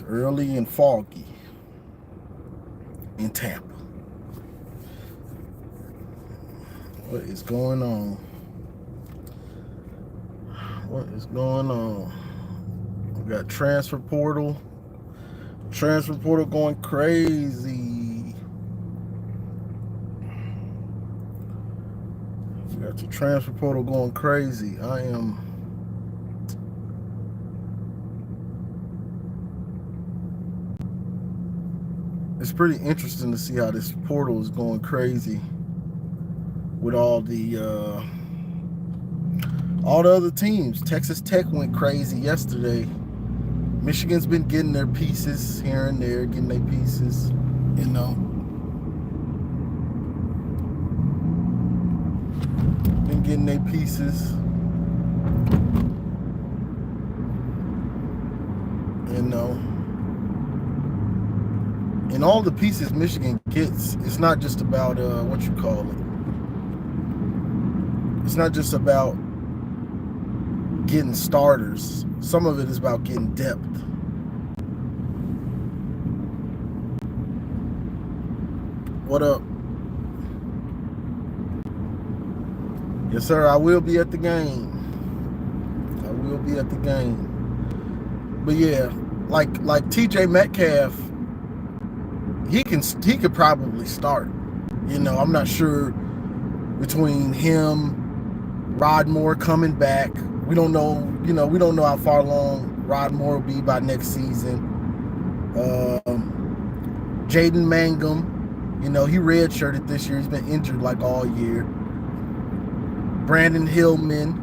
early and foggy in Tampa. What is going on? What is going on? We got transfer portal. Transfer portal going crazy. We got the transfer portal going crazy. It's pretty interesting to see how this portal is going crazy with all the other teams. Texas Tech went crazy yesterday. Michigan's been getting their pieces here and there, getting their pieces, you know. Been getting their pieces. You know. And all the pieces Michigan gets, it's not just about what you call it. It's not just about getting starters. Some of it is about getting depth. What up? Yes, sir. I will be at the game. I will be at the game. But yeah, like TJ Metcalf, he could probably start. You know, I'm not sure between him, Rod Moore coming back. We don't know, we don't know how far along Rod Moore will be by next season. Jaden Mangum, he redshirted this year. He's been injured like all year. Brandon Hillman,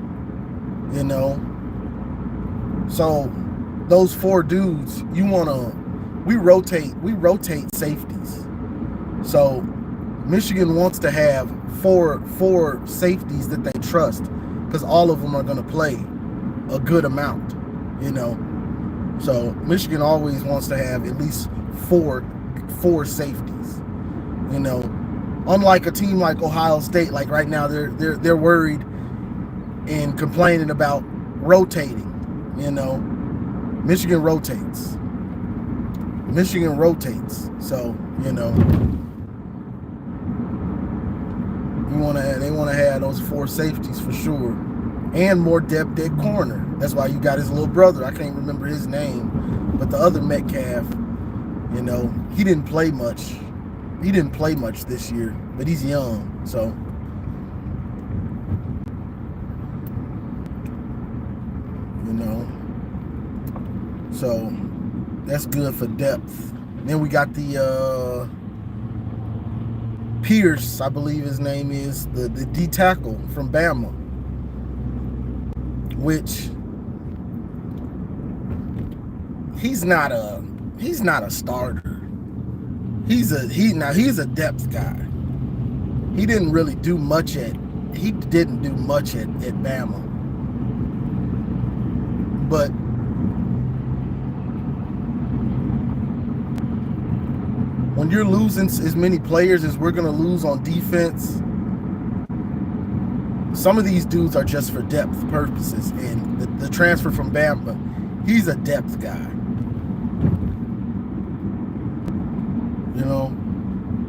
So those four dudes, we rotate safeties. So Michigan wants to have four safeties that they trust, because all of them are going to play a good amount, So Michigan always wants to have at least four safeties, Unlike a team like Ohio State, like right now they're worried and complaining about rotating, Michigan rotates. So, they want to have those four safeties for sure, and more depth at corner. That's why you got his little brother. I can't remember his name, but the other Metcalf, he didn't play much. He didn't play much this year, but he's young, so. So that's good for depth. Then we got the Pierce, I believe his name is, the D tackle from Bama, which he's not a starter. He's a depth guy. He didn't do much at Bama. But when you're losing as many players as we're going to lose on defense, some of these dudes are just for depth purposes. And the transfer from Bama, he's a depth guy.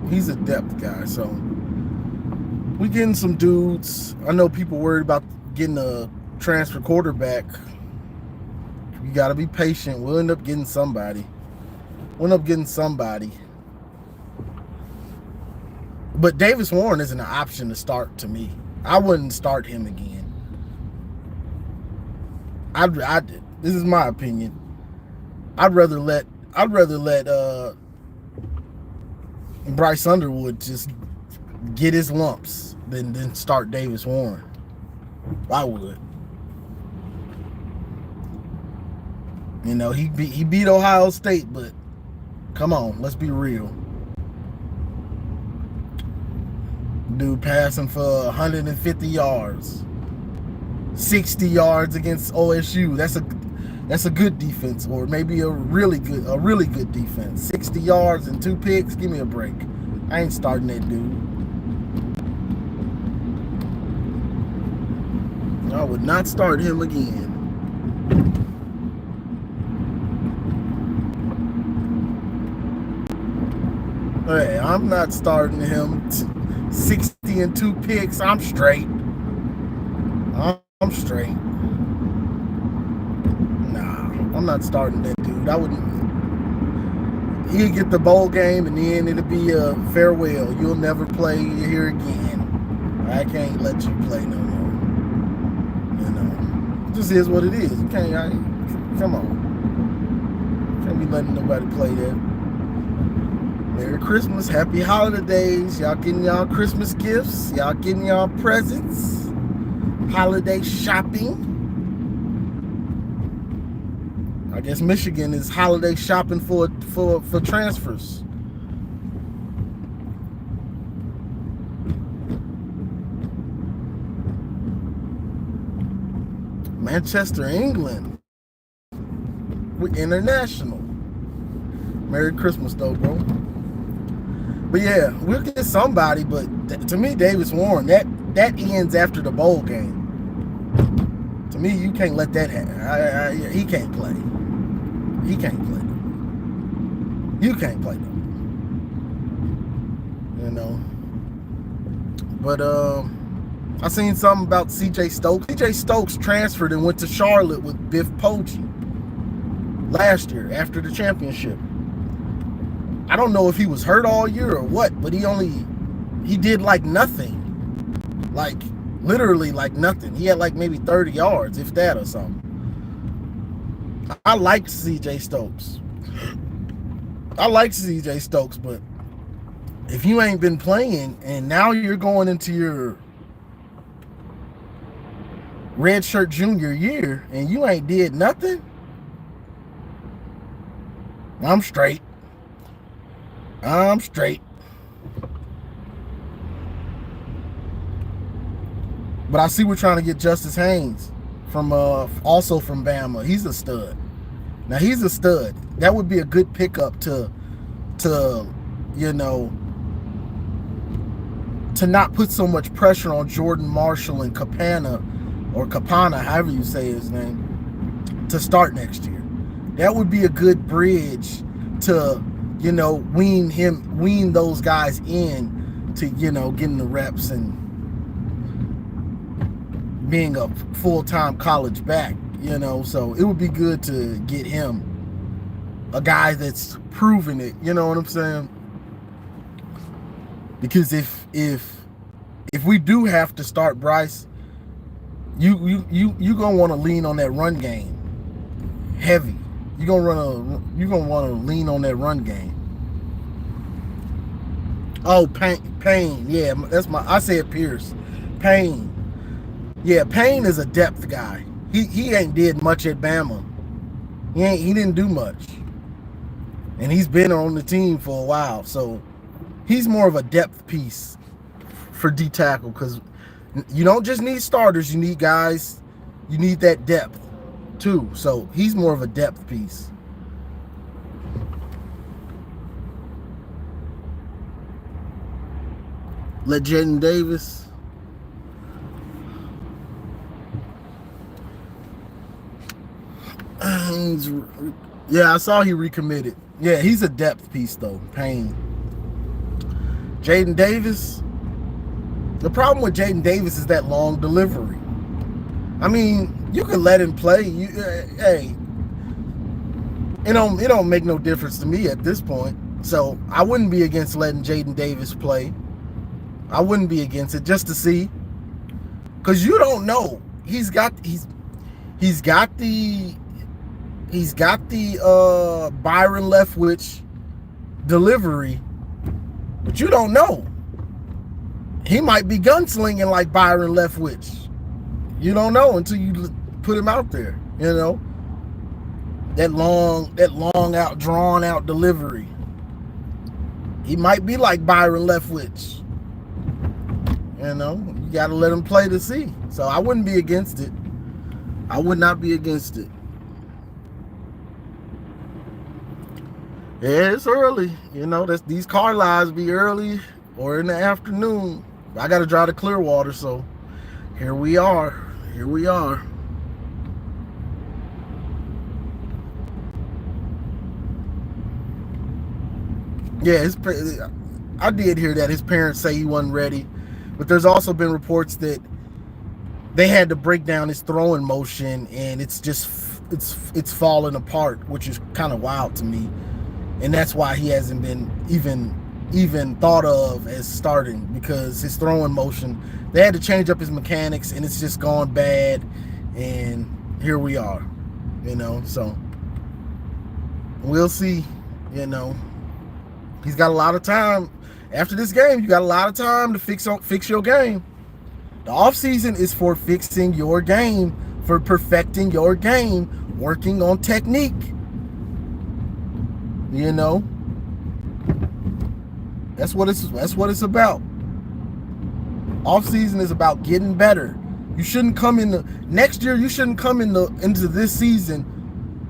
He's a depth guy. So we getting some dudes. I know people worried about getting a transfer quarterback. You got to be patient. We'll end up getting somebody. But Davis Warren isn't an option to start to me. I wouldn't start him again. This is my opinion. I'd rather let Bryce Underwood just get his lumps than start Davis Warren. I would. He beat Ohio State, but come on, let's be real. Dude passing for 150 yards, 60 yards against OSU. That's a good defense, or maybe a really good defense. 60 yards and 2 picks. Give me a break. I ain't starting that dude. I would not start him again. Hey, I'm not starting him 60-2 picks. I'm straight. I'm straight. Nah, I'm not starting that dude. I wouldn't. He'd get the bowl game, and then it'll be a farewell. You'll never play here again. I can't let you play no more. You know, it just is what it is. You can't. Come on. Can't be letting nobody play that. Merry Christmas, happy holidays. Y'all getting y'all Christmas gifts. Y'all getting y'all presents. Holiday shopping. I guess Michigan is holiday shopping for transfers. Manchester, England. We're international. Merry Christmas though, bro. But yeah, we'll get somebody, but to me, Davis Warren, that ends after the bowl game. To me, you can't let that happen. He can't play. He can't play. You can't play them. You know. But I seen something about CJ Stokes. CJ Stokes transferred and went to Charlotte with Biff Poggi last year after the championship. I don't know if he was hurt all year or what, but he did like nothing. Like literally like nothing. He had like maybe 30 yards, if that or something. I liked CJ Stokes. But if you ain't been playing and now you're going into your redshirt junior year and you ain't did nothing, I'm straight. But I see we're trying to get Justice Haynes from also from Bama. He's a stud. Now he's a stud. That would be a good pickup to you know, to not put so much pressure on Jordan Marshall and Capana, however you say his name, to start next year. That would be a good bridge to, you know, wean those guys in to, you know, getting the reps and being a full-time college back, you know. So it would be good to get him, a guy that's proven it, you know what I'm saying? Because if we do have to start Bryce, you gonna want to lean on that run game heavy. You're gonna want to lean on that run game. Oh, Payne, yeah, I said Pierce. Payne. Yeah, Payne is a depth guy. He ain't did much at Bama. He didn't do much. And he's been on the team for a while, so he's more of a depth piece for D tackle, because you don't just need starters, you need guys, you need that depth too. So he's more of a depth piece. Let Jaden Davis. Yeah, I saw he recommitted. Yeah, he's a depth piece though, Payne. Jaden Davis. The problem with Jaden Davis is that long delivery. I mean, you can let him play. Hey, it don't make no difference to me at this point. So I wouldn't be against letting Jaden Davis play. I wouldn't be against it, just to see, because you don't know. He's got the Byron Leftwich delivery, but you don't know. He might be gunslinging like Byron Leftwich. You don't know until you put him out there. You know, that long out, drawn out delivery. He might be like Byron Leftwich. You know, you got to let him play to see. So I wouldn't be against it. I would not be against it. Yeah, it's early. You know, these car lives be early or in the afternoon. I got to drive to Clearwater, so here we are. Here we are. Yeah, I did hear that his parents say he wasn't ready, but there's also been reports that they had to break down his throwing motion, and it's falling apart, which is kind of wild to me, and that's why he hasn't been even thought of as starting, because his throwing motion, they had to change up his mechanics, and it's just gone bad, and here we are, so we'll see. He's got a lot of time after this game. You got a lot of time to fix your game. The offseason is for fixing your game, for perfecting your game, working on technique. That's what it's about. Offseason is about getting better. You shouldn't come next year. You shouldn't come into this season.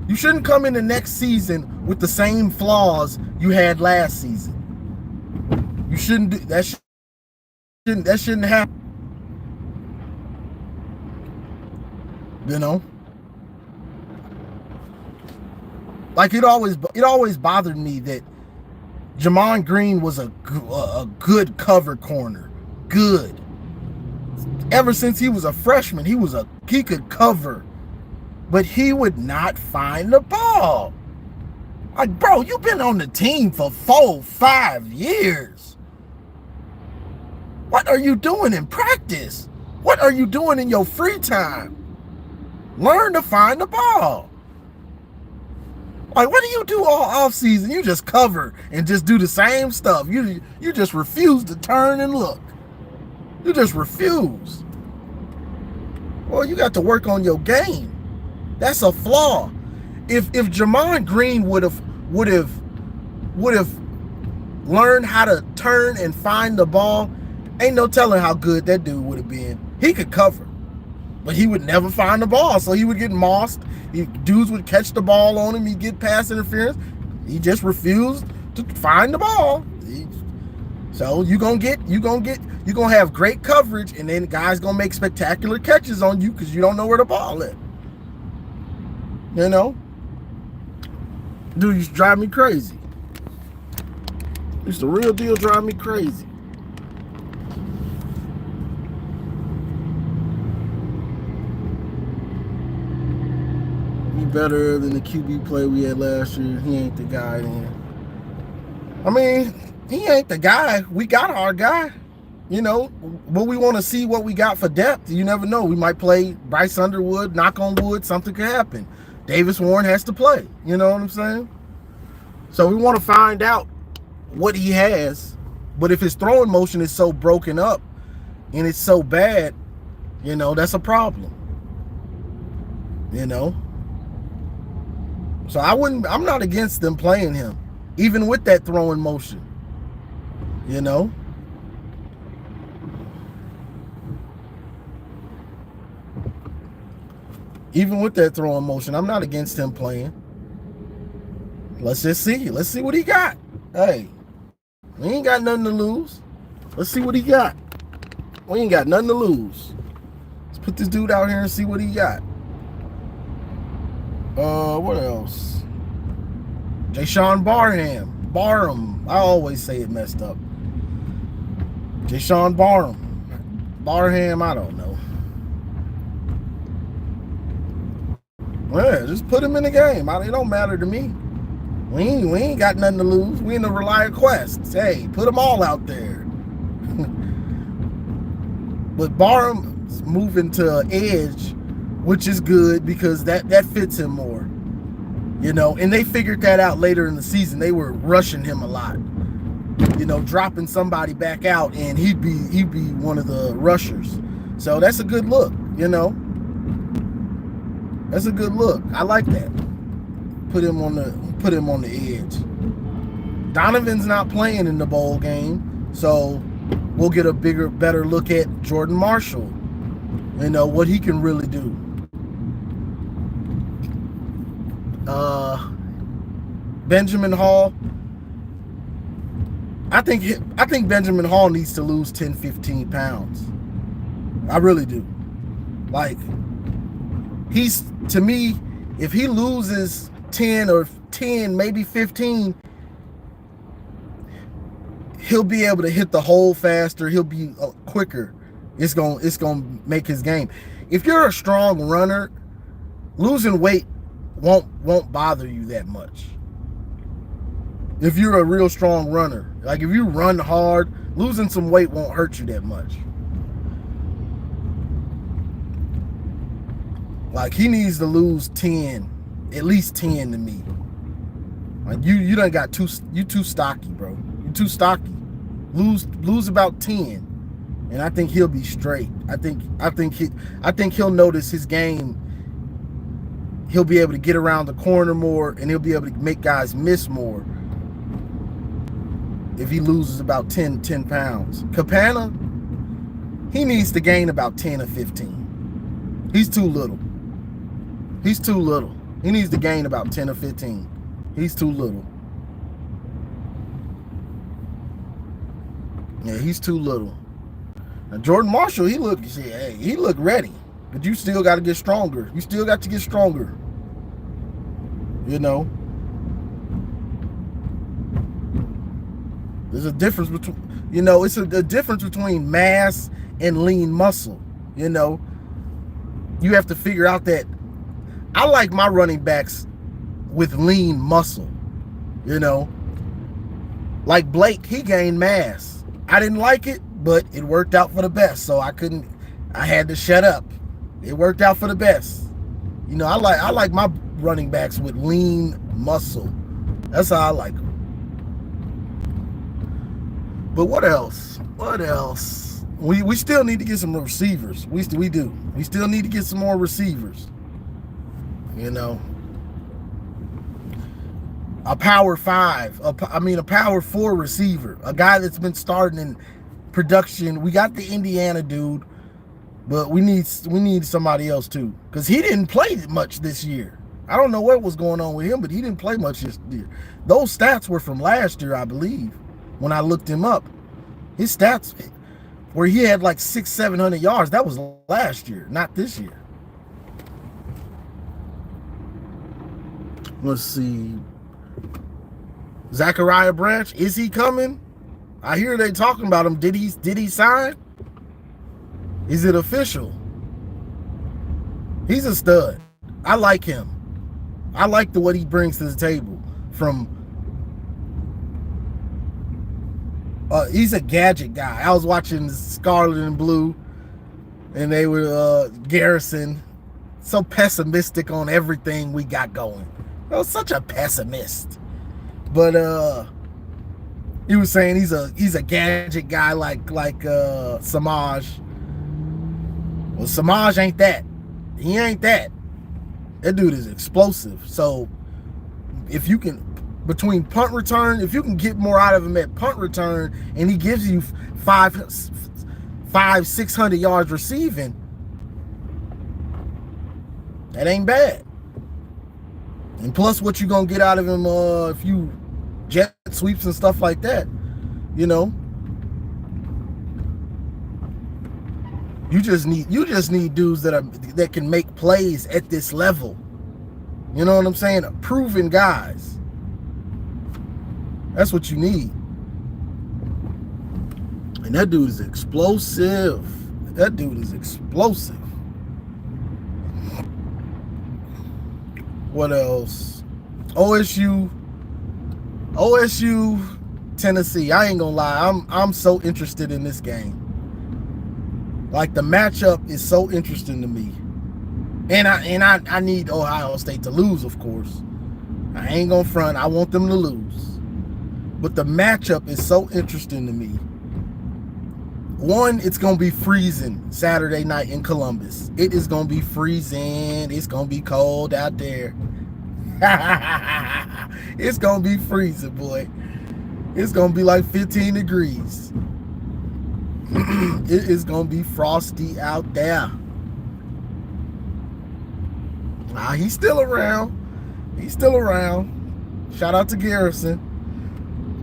You shouldn't come into next season with the same flaws you had last season. You shouldn't do that. That shouldn't happen. Like it always bothered me that Jamon Green was a good cover corner. Good. Ever since he was a freshman, he could cover, but he would not find the ball. Like, bro, you've been on the team for 4-5 years. What are you doing in practice? What are you doing in your free time? Learn to find the ball. Like, what do you do all off season? You just cover and just do the same stuff. You just refuse to turn and look. You just refuse. Well, you got to work on your game. That's a flaw. If Jamon Green would have learned how to turn and find the ball, ain't no telling how good that dude would have been. He could cover, but he would never find the ball, so he would get mossed. Dudes would catch the ball on him. He'd get pass interference. He just refused to find the ball. So you're gonna have great coverage, and then guys gonna make spectacular catches on you because you don't know where the ball is. Dude, used to drive me crazy. Used to real deal drive me crazy. He better than the QB play we had last year. He ain't the guy then. I mean, he ain't the guy. We got our guy. But we want to see what we got for depth. You never know. We might play Bryce Underwood, knock on wood, something could happen. Davis Warren has to play. You know what I'm saying? So we want to find out what he has. But if his throwing motion is so broken up and it's so bad, that's a problem. So I'm not against them playing him, even with that throwing motion. Even with that throwing motion, I'm not against him playing. Let's just see. Let's see what he got. Hey, we ain't got nothing to lose. Let's see what he got. We ain't got nothing to lose. Let's put this dude out here and see what he got. What else? Jayshawn Barham. I always say it messed up. Jayshawn Barham, I don't know. Yeah, just put him in the game. It don't matter to me. We ain't got nothing to lose. We in the Reliant Quest. Hey, put them all out there. But Barham's moving to edge, which is good because that fits him more. And they figured that out later in the season. They were rushing him a lot. Dropping somebody back out, and he'd be one of the rushers. So that's a good look, That's a good look. I like that. Put him on the edge. Donovan's not playing in the bowl game, so we'll get a better look at Jordan Marshall. What he can really do. Benjamin Hall. I think Benjamin Hall needs to lose 10, 15 pounds. I really do. Like, to me, if he loses 10, maybe 15, he'll be able to hit the hole faster. He'll be quicker. It's gonna make his game. If you're a strong runner, losing weight won't bother you that much. If you're a real strong runner, like if you run hard, losing some weight won't hurt you that much. Like he needs to lose 10, at least 10 to me. Like you done got too stocky, bro. You too stocky. Lose about 10. And I think he'll be straight. I think he'll notice his game. He'll be able to get around the corner more, and he'll be able to make guys miss more if he loses about 10 pounds. Capana, he needs to gain about 10 or 15. He's too little. He's too little. He needs to gain about 10 or 15. He's too little. Yeah, he's too little. Now, Jordan Marshall, he looked ready, but you still got to get stronger. You still got to get stronger. You know, there's a difference between, it's a difference between mass and lean muscle. You know, you have to figure out that I like my running backs with lean muscle. You know, like Blake, he gained mass. I didn't like it, but it worked out for the best. So I had to shut up. It worked out for the best. You know, I like my running backs with lean muscle. That's how I like them. But what else? What else? We still need to get some receivers. We do. We still need to get some more receivers. You know, a power 5, a power 4 receiver, a guy that's been starting in production. We got the Indiana dude, but we need somebody else too, because he didn't play much this year. I don't know what was going on with him, but he didn't play much this year. Those stats were from last year, I believe, when I looked him up. His stats where he had like 600-700 yards, that was last year, not this year. Let's see. Zachariah Branch, is he coming? I hear they talking about him. Did he sign? Is it official? He's a stud. I like him. I like what he brings to the table. He's a gadget guy. I was watching Scarlet and Blue, and they were Garrison, so pessimistic on everything we got going. I was such a pessimist. But he was saying he's a gadget guy like Samaj. Well, Samaj ain't that. He ain't that. That dude is explosive. So if you can, between punt return, if you can get more out of him at punt return, and he gives you 500-600 yards receiving, that ain't bad. And plus what you gonna get out of him if you jet sweeps and stuff like that, you know. You just need dudes that can make plays at this level. You know what I'm saying? Proven guys. That's what you need. And that dude is explosive. That dude is explosive. What else? OSU, Tennessee. I ain't gonna lie. I'm so interested in this game. Like, the matchup is so interesting to me. And I need Ohio State to lose, of course. I ain't gonna front. I want them to lose. But the matchup is so interesting to me. One, it's gonna be freezing Saturday night in Columbus. It is gonna be freezing. It's gonna be cold out there. It's gonna be freezing, boy. It's gonna be like 15 degrees. It is gonna be frosty out there. He's still around. He's still around. Shout out to Garrison.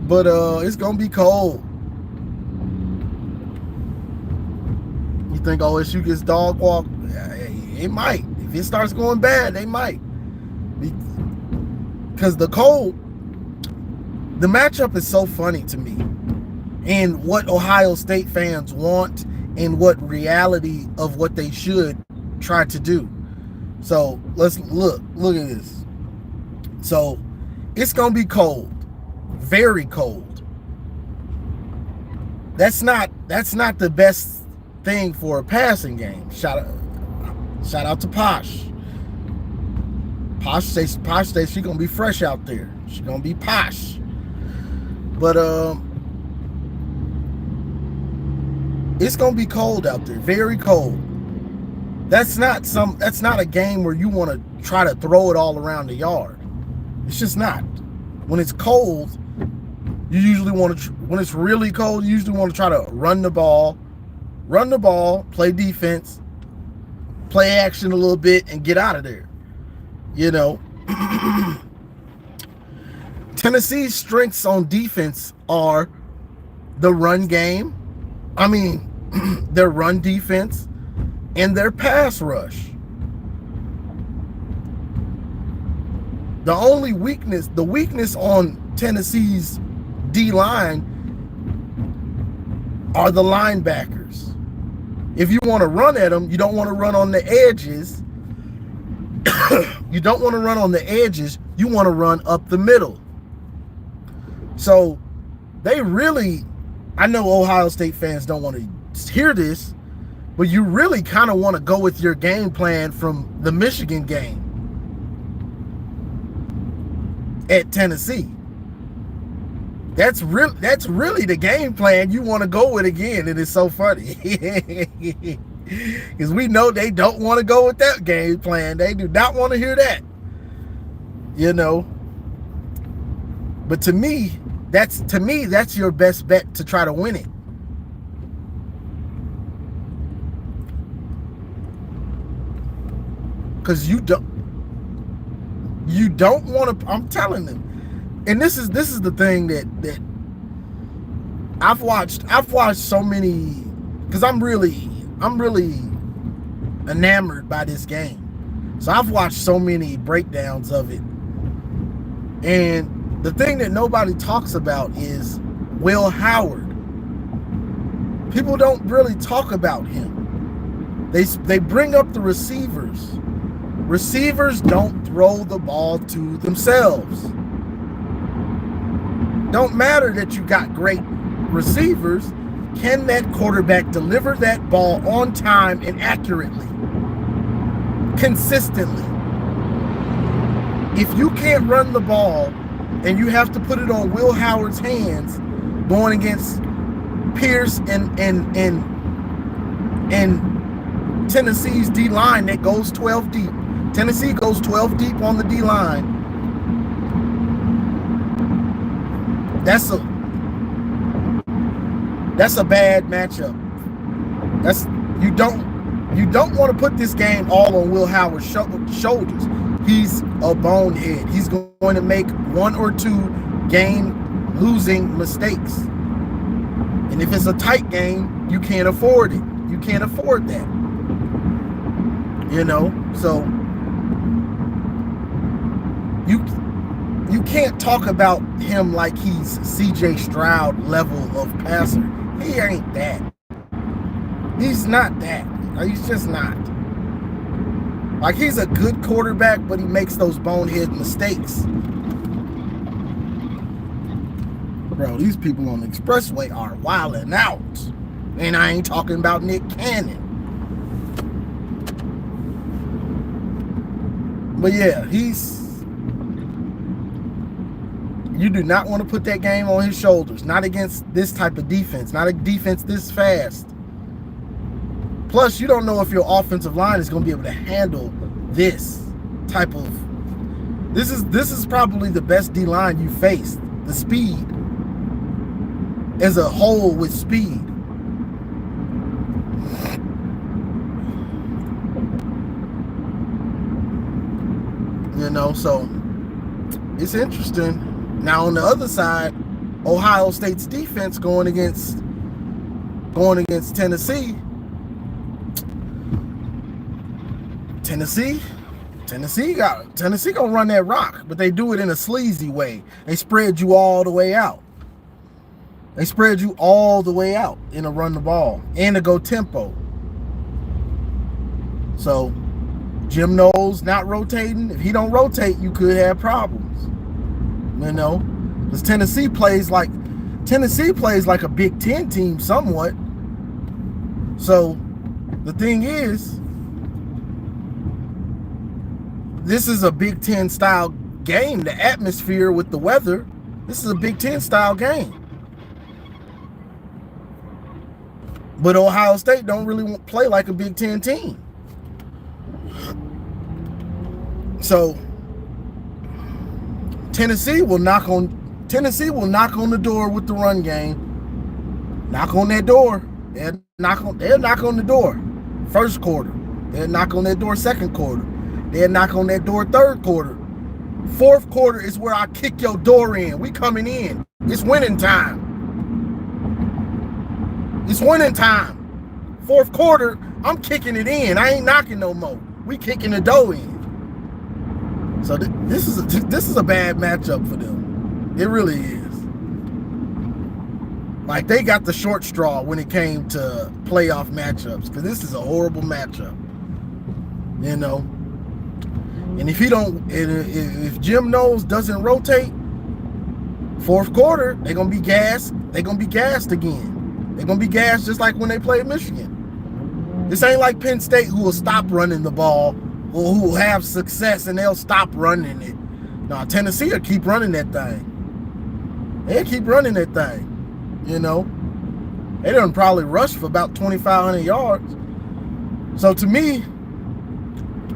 But it's gonna be cold. You think OSU gets dog walked? It might. If it starts going bad, they might. Because the matchup is so funny to me. and what Ohio State fans want and what reality of what they should try to do. So let's look at this. So it's gonna be cold, very cold. That's not the best thing for a passing game. Shout out to Posh. Posh says she's gonna be fresh out there. She's gonna be posh. But it's gonna be cold out there, very cold. That's not a game where you want to try to throw it all around the yard. It's just not. When it's cold, you usually want to. When it's really cold, you usually want to try to run the ball, play defense, play action a little bit, and get out of there. You know, Tennessee's strengths on defense are the run game. I mean, their run defense and their pass rush. The weakness on Tennessee's D-line are the linebackers. If you want to run at them, you don't want to run on the edges. You don't want to run on the edges. You want to run up the middle. So they really, I know Ohio State fans don't want to hear this, but you really kind of want to go with your game plan from the Michigan game at Tennessee. That's really the game plan you want to go with again, and it's so funny because we know they don't want to go with that game plan. They do not want to hear that, you know. But to me, that's your best bet to try to win it. Because you don't want to. I'm telling them, and this is the thing that I've watched so many, because I'm really enamored by this game. So I've watched so many breakdowns of it, and the thing that nobody talks about is Will Howard. People don't really talk about him. They bring up the receivers. Receivers don't throw the ball to themselves. Don't matter that you got great receivers. Can that quarterback deliver that ball on time and accurately? Consistently? If you can't run the ball and you have to put it on Will Howard's hands going against Pierce and Tennessee's D-line that goes 12 deep. Tennessee goes 12 deep on the D-line. That's a bad matchup. You don't want to put this game all on Will Howard's shoulders. He's a bonehead. He's going to make one or two game-losing mistakes. And if it's a tight game, you can't afford it. You can't afford that. You know, so you can't talk about him like he's CJ Stroud level of passer. He ain't that. He's not that. He's just not. Like, he's a good quarterback, but he makes those bonehead mistakes. Bro, these people on the expressway are wilding out. And I ain't talking about Nick Cannon. But yeah, you do not want to put that game on his shoulders. Not against this type of defense. Not a defense this fast. Plus, you don't know if your offensive line is going to be able to handle this type of. This is probably the best D-line you faced. The speed. As a whole with speed. You know, so it's interesting. Now on the other side, Ohio State's defense going against Tennessee. Tennessee gonna run that rock, but they do it in a sleazy way. They spread you all the way out. They spread you all the way out in a run the ball and to go tempo. So Jim knows not rotating. If he don't rotate, you could have problems. You know, because Tennessee plays like a Big Ten team somewhat. So the thing is, this is a Big Ten style game. The atmosphere with the weather, this is a Big Ten style game. But Ohio State don't really play like a Big Ten team. So Tennessee will knock on the door with the run game. Knock on that door. They'll knock on the door. First quarter. They'll knock on that door second quarter. They'll knock on that door third quarter. Fourth quarter is where I kick your door in. We coming in. It's winning time. It's winning time. Fourth quarter, I'm kicking it in. I ain't knocking no more. We kicking the door in. So this is a bad matchup for them. It really is. Like, they got the short straw when it came to playoff matchups, because this is a horrible matchup. You know. And if Jim Knowles doesn't rotate, fourth quarter, they're gonna be gassed. They're gonna be gassed again. They're going to be gassed just like when they played Michigan. This ain't like Penn State, who will stop running the ball or who will have success and they'll stop running it. No, Tennessee will keep running that thing. They'll keep running that thing, you know. They done probably rush for about 2,500 yards. So to me,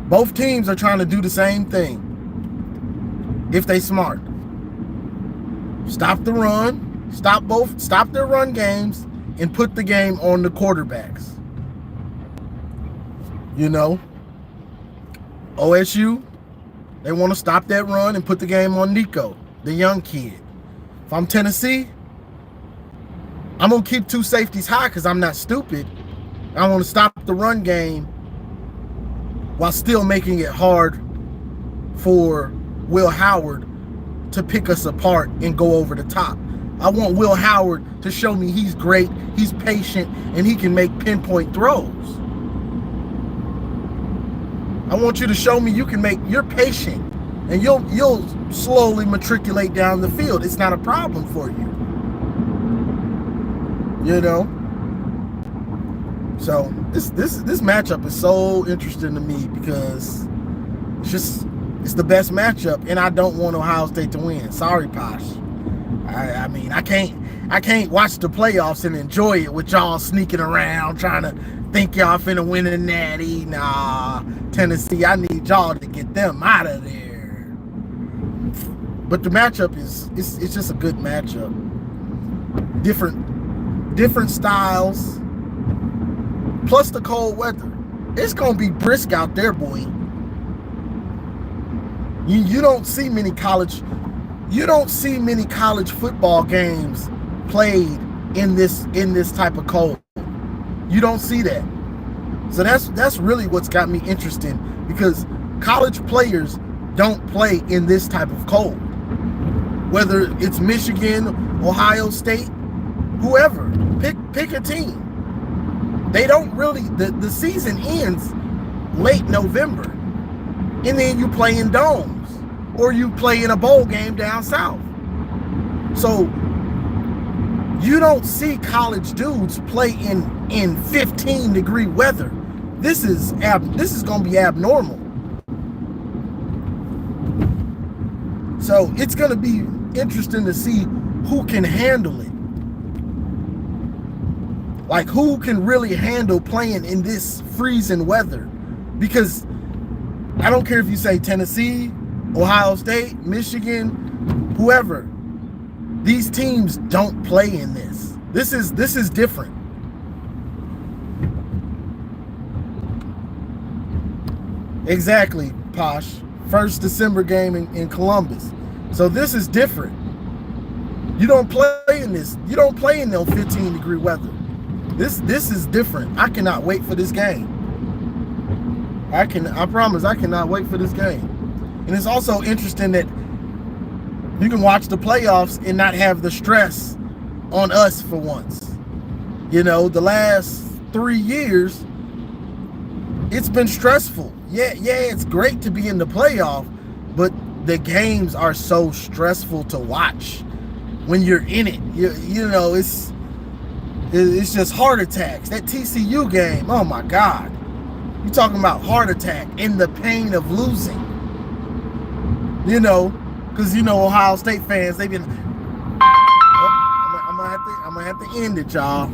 both teams are trying to do the same thing if they smart. Stop the run, stop their run games, and put the game on the quarterbacks. You know, OSU, they want to stop that run and put the game on Nico, the young kid. If I'm Tennessee, I'm going to keep two safeties high because I'm not stupid. I want to stop the run game while still making it hard for Will Howard to pick us apart and go over the top. I want Will Howard to show me he's great, he's patient, and he can make pinpoint throws. I want you to show me you're patient, and you'll slowly matriculate down the field. It's not a problem for you. You know? So this matchup is so interesting to me because it's the best matchup, and I don't want Ohio State to win. Sorry, Posh. I mean, I can't watch the playoffs and enjoy it with y'all sneaking around trying to think y'all finna win a natty. Nah, Tennessee, I need y'all to get them out of there. But the matchup it's just a good matchup. Different styles, plus the cold weather. It's gonna be brisk out there, boy. You don't see many college football games played in this type of cold. You don't see that. So that's really what's got me interested, because college players don't play in this type of cold. Whether it's Michigan, Ohio State, whoever, pick a team. They don't really, the season ends late November, and then you play in domes or you play in a bowl game down south. So you don't see college dudes play in 15-degree weather. This is going to be abnormal. So it's going to be interesting to see who can handle it. Like, who can really handle playing in this freezing weather? Because I don't care if you say Tennessee, Ohio State, Michigan, whoever. These teams don't play in this. This is different. Exactly, Posh. First December game in Columbus. So this is different. You don't play in this. You don't play in no 15-degree weather. This is different. I cannot wait for this game. I promise I cannot wait for this game. And it's also interesting that you can watch the playoffs and not have the stress on us for once. You know, the last 3 years, it's been stressful. Yeah, it's great to be in the playoff, but the games are so stressful to watch when you're in it. You know, it's just heart attacks. That TCU game, oh my God. You're talking about heart attack in the pain of losing. You know, because, you know, Ohio State fans, they've been... I'm gonna have to end it, y'all.